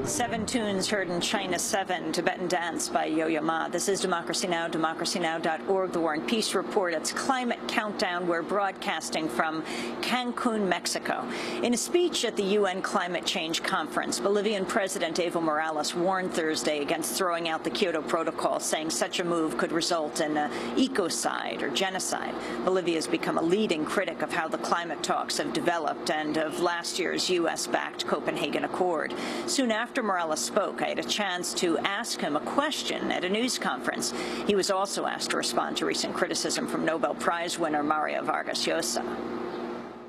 7 tunes heard in China 7, Tibetan Dance by Yo-Yo Ma. This is Democracy Now!, democracynow.org, the War and Peace Report. It's Climate Countdown. We're broadcasting from Cancun, Mexico. In a speech at the UN Climate Change Conference, Bolivian President Evo Morales warned Thursday against throwing out the Kyoto Protocol, saying such a move could result in ecocide or genocide. Bolivia has become a leading critic of how the climate talks have developed and of last year's U.S.-backed Copenhagen Accord. Soon after Morales spoke, I had a chance to ask him a question at a news conference. He was also asked to respond to recent criticism from Nobel Prize winner Mario Vargas Llosa.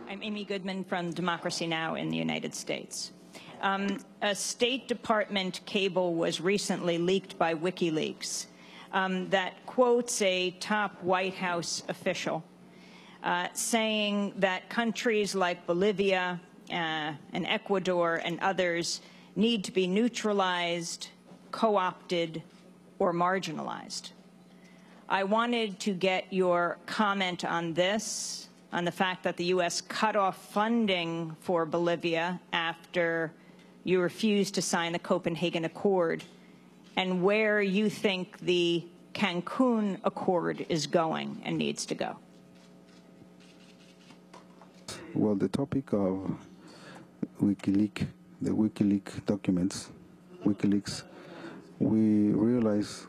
I'm Amy Goodman from Democracy Now! In the United States. A State Department cable was recently leaked by WikiLeaks that quotes a top White House official saying that countries like Bolivia and Ecuador and others need to be neutralized, co-opted, or marginalized. I wanted to get your comment on this, on the fact that the U.S. cut off funding for Bolivia after you refused to sign the Copenhagen Accord, and where you think the Cancun Accord is going and needs to go. Well, the topic of WikiLeaks, the WikiLeaks documents, WikiLeaks, we realize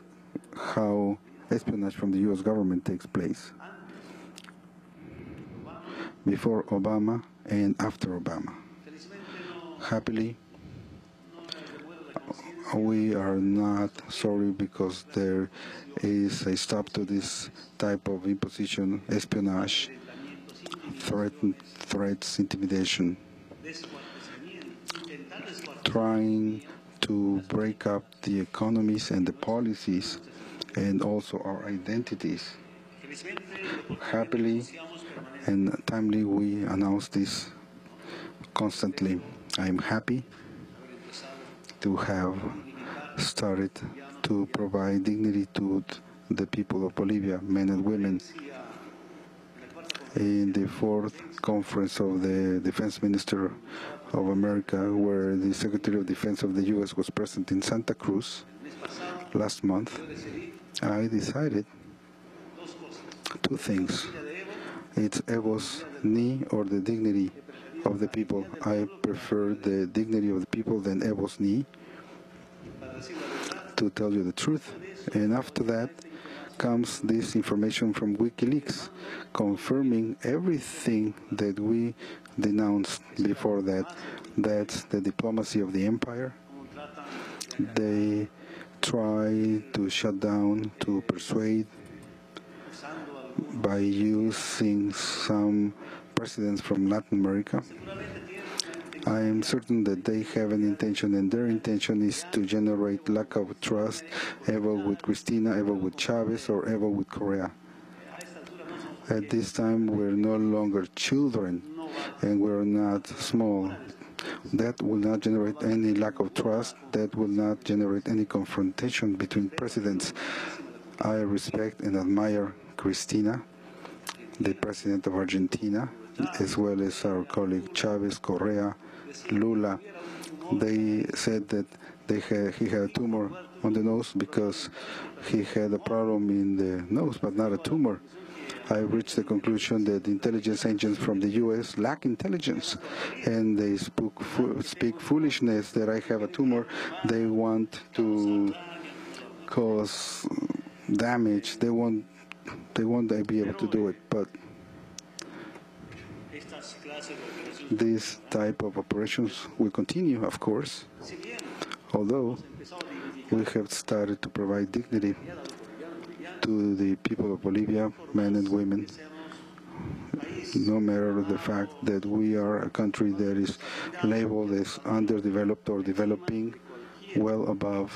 how espionage from the U.S. government takes place before Obama and after Obama. Happily, we are not sorry because there is a stop to this type of imposition, espionage, threats, intimidation, trying to break up the economies and the policies and also our identities. Happily and timely, we announce this constantly. I'm happy to have started to provide dignity to the people of Bolivia, men and women. In the 4th conference of the Defense Minister of America, where the Secretary of Defense of the U.S. was present in Santa Cruz last month, I decided 2 things. It's Evo's knee or the dignity of the people. I prefer the dignity of the people than Evo's knee, to tell you the truth. And after that comes this information from WikiLeaks, confirming everything that we denounced before that. That's the diplomacy of the empire. They try to shut down, to persuade, by using some presidents from Latin America. I am certain that they have an intention, and their intention is to generate lack of trust, ever with Cristina, ever with Chavez, or ever with Correa. At this time, we're no longer children, and we're not small. That will not generate any lack of trust. That will not generate any confrontation between presidents. I respect and admire Cristina, the president of Argentina, as well as our colleague Chavez, Correa, Lula. They said that he had a tumor on the nose because he had a problem in the nose, but not a tumor. I reached the conclusion that intelligence agents from the U.S. lack intelligence, and they speak foolishness that I have a tumor. They want to cause damage. They won't be able to do it, but this type of operations will continue, of course, although we have started to provide dignity to the people of Bolivia, men and women, no matter the fact that we are a country that is labeled as underdeveloped or developing, well above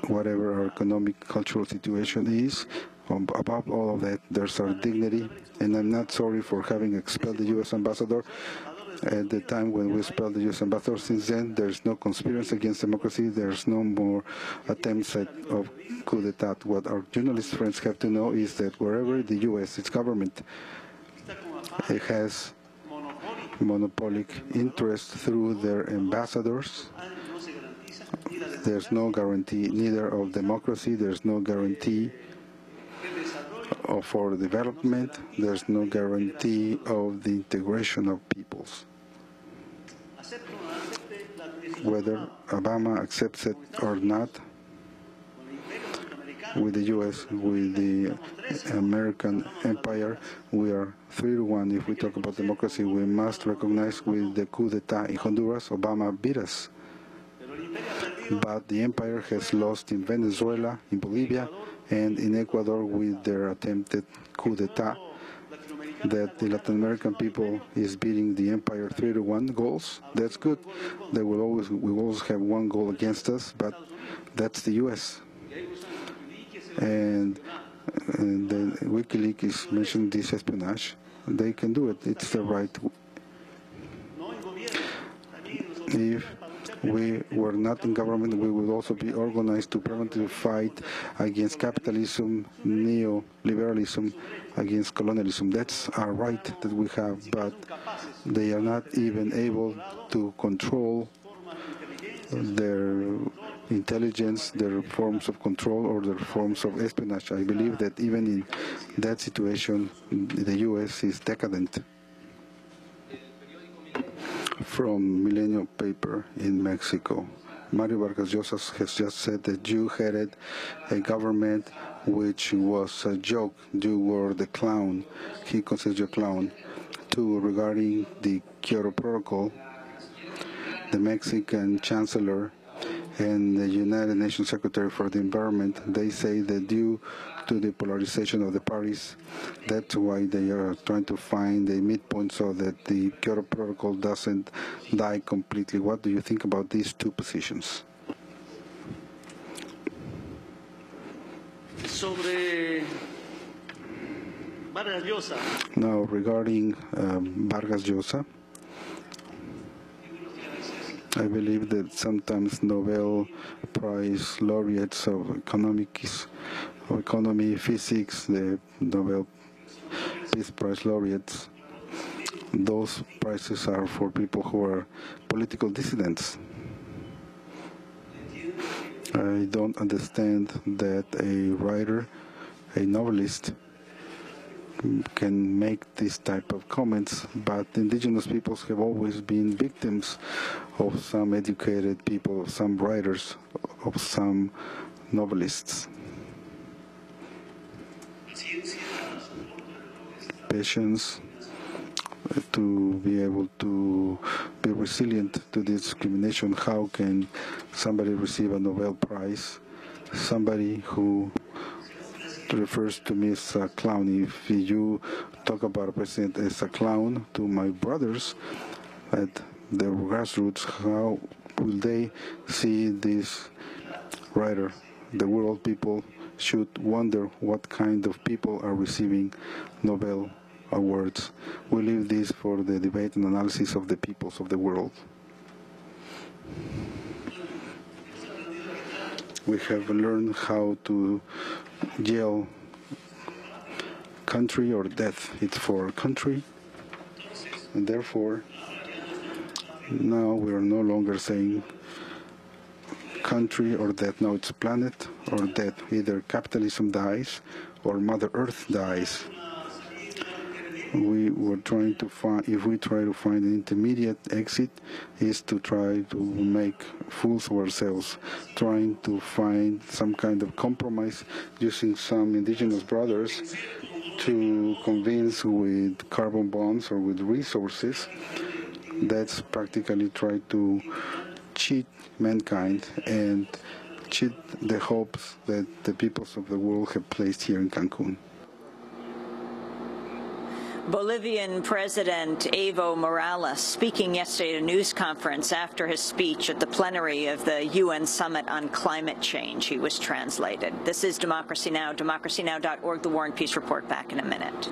whatever our economic, cultural situation is. Above all of that, there's our dignity, and I'm not sorry for having expelled the U.S. ambassador at the time when we expelled the U.S. ambassador. Since then, there's no conspiracy against democracy. There's no more attempts of coup d'etat. What our journalist friends have to know is that wherever the U.S., its government, it has monopolic interest through their ambassadors, There's no guarantee neither of democracy, there's no guarantee for development, there's no guarantee of the integration of peoples. Whether Obama accepts it or not, with the U.S., with the American empire, we are 3-1. If we talk about democracy, we must recognize with the coup d'etat in Honduras, Obama beat us. But the empire has lost in Venezuela, in Bolivia, and in Ecuador with their attempted coup d'etat. That the Latin American people is beating the empire 3-1 goals. That's good. We will always have one goal against us, but that's the U.S. And the WikiLeaks is mentioning this espionage. They can do it. It's the right. If we were not in government, we would also be organized to preventively fight against capitalism, neoliberalism, against colonialism. That's our right that we have, but they are not even able to control their intelligence, their forms of control, or their forms of espionage. I believe that even in that situation, the U.S. is decadent. From Millennium paper in Mexico, Mario Vargas Llosa has just said that you headed a government which was a joke. You were the clown. He considers you a clown. Two, regarding the Kyoto Protocol, the Mexican Chancellor and the United Nations Secretary for the Environment, they say that due to the polarization of the parties, that's why they are trying to find a midpoint so that the Kyoto Protocol doesn't die completely. What do you think about these two positions? Now, regarding Vargas Llosa, I believe that sometimes Nobel Prize laureates of economics, of economy, physics, the Nobel Peace Prize laureates, those prizes are for people who are political dissidents. I don't understand that a writer, a novelist, can make this type of comments, but indigenous peoples have always been victims of some educated people, of some writers, of some novelists. Patience to be able to be resilient to this discrimination. How can somebody receive a Nobel Prize? Somebody who refers to me as a clown. If you talk about a president as a clown to my brothers at the grassroots, how will they see this writer? The world people should wonder what kind of people are receiving Nobel awards. We leave this for the debate and analysis of the peoples of the world. We have learned how to yell country or death. It's for country, and therefore now we are no longer saying country or death. Now it's planet or death. Either capitalism dies or Mother Earth dies. We were trying to find, if we try to find an intermediate exit, is to try to make fools of ourselves, trying to find some kind of compromise using some indigenous brothers to convince with carbon bonds or with resources. That's practically try to cheat mankind and cheat the hopes that the peoples of the world have placed here in Cancún. Bolivian President Evo Morales speaking yesterday at a news conference after his speech at the plenary of the UN Summit on Climate Change. He was translated. This is Democracy Now!, democracynow.org, the War and Peace Report, back in a minute.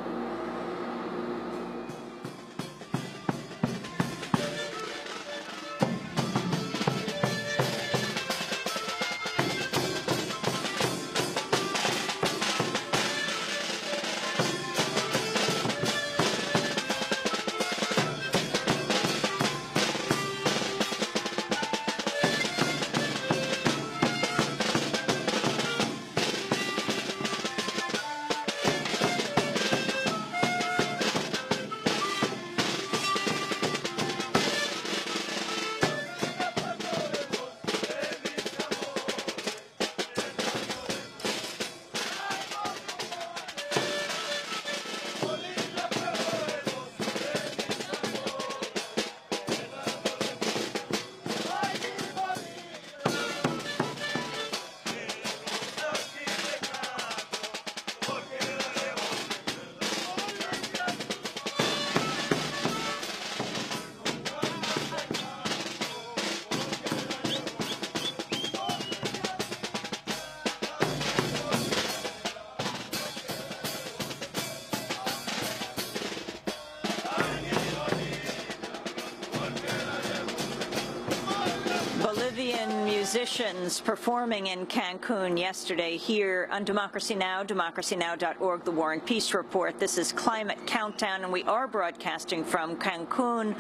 Bolivian musicians performing in Cancun yesterday here on Democracy Now!, democracynow.org, The War and Peace Report. This is Climate Countdown, and we are broadcasting from Cancun,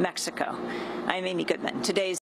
Mexico. I'm Amy Goodman. Today's